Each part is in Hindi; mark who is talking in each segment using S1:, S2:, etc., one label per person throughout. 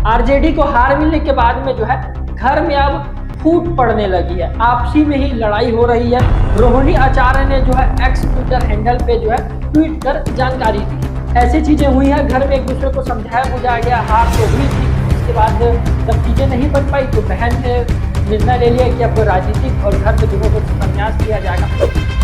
S1: आरजेडी को हार मिलने के बाद में जो है घर में अब फूट पड़ने लगी है, आपसी में ही लड़ाई हो रही है। रोहिणी आचार्य ने जो है एक्स ट्विटर हैंडल पे जो है ट्वीट कर जानकारी दी। ऐसी चीजें हुई है, घर में एक दूसरे को समझाया बुझाया गया, हार तो हुई थी। इसके बाद जब चीजें नहीं बन पाई तो बहन ने निर्णय ले लिया कि अब राजनीतिक और घर से दोनों को संन्यास किया जाएगा।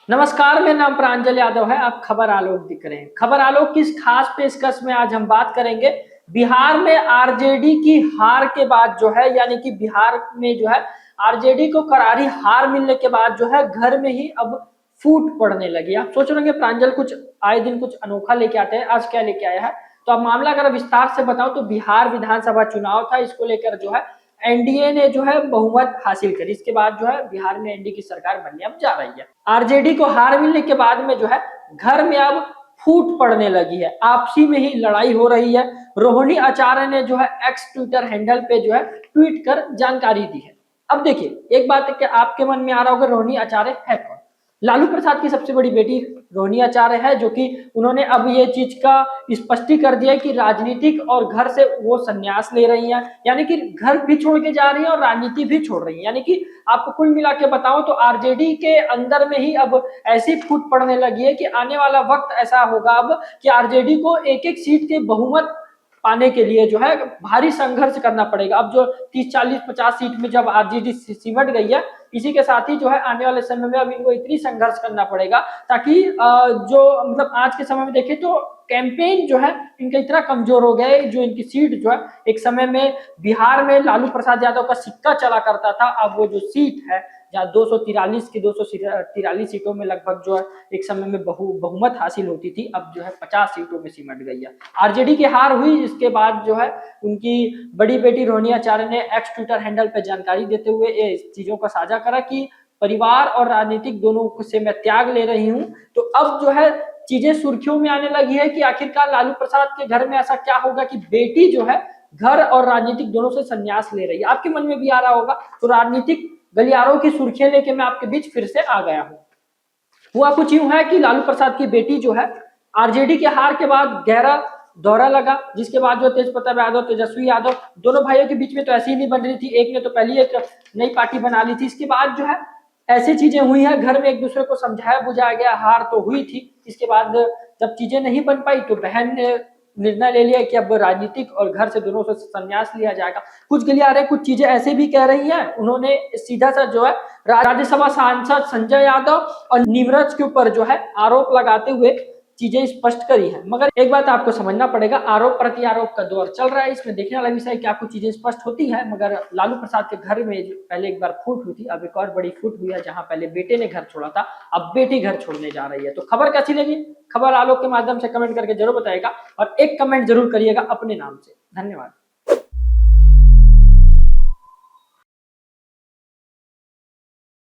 S1: नमस्कार, मेरा नाम प्रांजल यादव है, आप खबर आलोक दिख रहे हैं। खबर आलोक की इस खास पेशकश में आज हम बात करेंगे बिहार में आरजेडी की हार के बाद जो है, यानी कि बिहार में जो है आरजेडी को करारी हार मिलने के बाद जो है घर में ही अब फूट पड़ने लगी। आप सोच रहे हैं प्रांजल कुछ आए दिन कुछ अनोखा लेके आते हैं, आज क्या लेके आया है? तो अब मामला अगर विस्तार से बताऊं तो बिहार विधानसभा चुनाव था, इसको लेकर जो है एनडीए ने जो है बहुमत हासिल करी। इसके बाद जो है बिहार में एनडीए की सरकार बनने अब जा रही है। आरजेडी को हार मिलने के बाद में जो है घर में अब फूट पड़ने लगी है, आपसी में ही लड़ाई हो रही है। रोहिणी आचार्य ने जो है एक्स ट्विटर हैंडल पे जो है ट्वीट कर जानकारी दी है। अब देखिए, एक बात कि आपके मन में आ रहा होगा रोहिणी आचार्य है कौन? लालू प्रसाद की सबसे बड़ी बेटी रोहिणी आचार्य है, जो कि उन्होंने अब ये चीज का स्पष्टी कर दिया है कि राजनीतिक और घर से वो संन्यास ले रही हैं, यानी कि घर भी छोड़ के जा रही है और राजनीति भी छोड़ रही है। यानी कि आपको कुल मिला के बताऊं तो आरजेडी के अंदर में ही अब ऐसी फूट पड़ने लगी है कि आने वाला वक्त ऐसा होगा अब कि आरजेडी को एक एक सीट के बहुमत पाने के लिए जो है भारी संघर्ष करना पड़ेगा। अब जो 30, 40, 50 सीट में जब आरजेडी सिमट गई है, इसी के साथ ही जो है आने वाले समय में अब इनको इतनी संघर्ष करना पड़ेगा ताकि जो मतलब आज के समय में देखें तो कैंपेन जो है इनका इतना कमजोर हो गया है। जो इनकी सीट जो है एक समय में बिहार में लालू प्रसाद यादव का सिक्का चला करता था, अब वो जो सीट है जहाँ 243 की 243 सीटों में लगभग जो है एक समय में बहुमत हासिल होती थी, अब जो है 50 सीटों में सिमट गई है। आरजेडी की हार हुई, इसके बाद जो है उनकी बड़ी बेटी रोहिणी आचार्य ने एक्स ट्विटर हैंडल पे जानकारी देते हुए इस चीजों का साझा करा कि परिवार और राजनीतिक दोनों से मैं त्याग ले रही हूँ। तो अब जो है चीजें सुर्खियों में आने लगी है कि आखिरकार लालू प्रसाद के घर में ऐसा क्या होगा कि बेटी जो है घर और राजनीतिक दोनों से संन्यास ले रही है। आपके मन में भी आ रहा होगा, तो राजनीतिक गलियारों की सुर्खियां लेके मैं आपके बीच फिर से आ गया हूं। हुआ कुछ यूं है कि लालू प्रसाद की बेटी जो है आरजेडी के हार के बाद गहरा दौरा लगा, जिसके बाद जो तेज प्रताप यादव, तेजस्वी यादव, दोनों भाइयों के बीच में तो ऐसी ही नहीं बन रही थी। एक ने तो पहले एक नई पार्टी बना ली थी, इसके बाद जो है ऐसी चीजें हुई है, घर में एक दूसरे को समझाया बुझाया गया, हार तो हुई थी। इसके बाद जब चीजें नहीं बन पाई तो बहन ने निर्णय ले लिया कि अब राजनीतिक और घर से दोनों से संन्यास लिया जाएगा। कुछ गलियारे कुछ चीजें ऐसे भी कह रही हैं, उन्होंने सीधा सा जो है राज्यसभा सांसद संजय यादव और नीमरज के ऊपर जो है आरोप लगाते हुए चीजें स्पष्ट करी है। मगर एक बात आपको समझना पड़ेगा, आरोप प्रति आरोप का दौर चल रहा है, इसमें देखने वाला विषय क्या कुछ चीजें स्पष्ट होती है। मगर लालू प्रसाद के घर में पहले एक बार फूट हुई थी, अब एक और बड़ी फूट हुई है, जहां पहले बेटे ने घर छोड़ा था, अब बेटी घर छोड़ने जा रही है। तो खबर कैसी लगी? खबर आलोक के माध्यम से कमेंट करके जरूर बताइएगा और एक कमेंट जरूर करिएगा अपने नाम से। धन्यवाद।